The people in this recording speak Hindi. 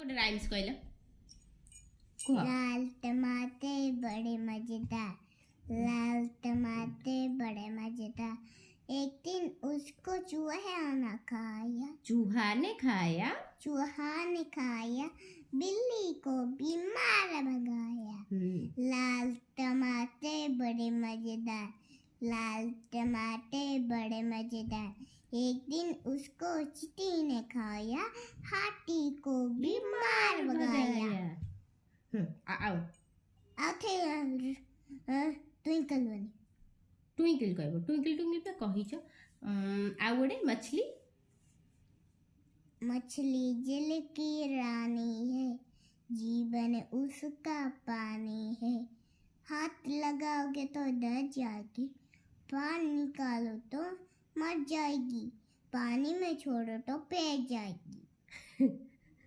गोटे राइम्स कहला लाल टमाटर बड़े मजेदार, लाल टमाटर बड़े मजेदार, एक दिन उसको चूहा ने खाया, चूहा ने खाया, चूहा ने खाया, बिल्ली को बीमार भगाया। लाल टमाटर बड़े मजेदार, लाल टमाटर बड़े मजेदार, एक दिन उसको चींटी ने खाया, हाथी को बीमार भगाया। आओ ट्विंकल बनी ट्विंकल कहबो ट्विंकल ट्विंकल पे कहिछ आ गोटे मछली मछली जल की रानी है, जीवन उसका पानी है, हाथ लगाओगे तो डर जाएगी, पानी निकालो तो मर जाएगी, पानी में छोड़ो तो पैर जाएगी।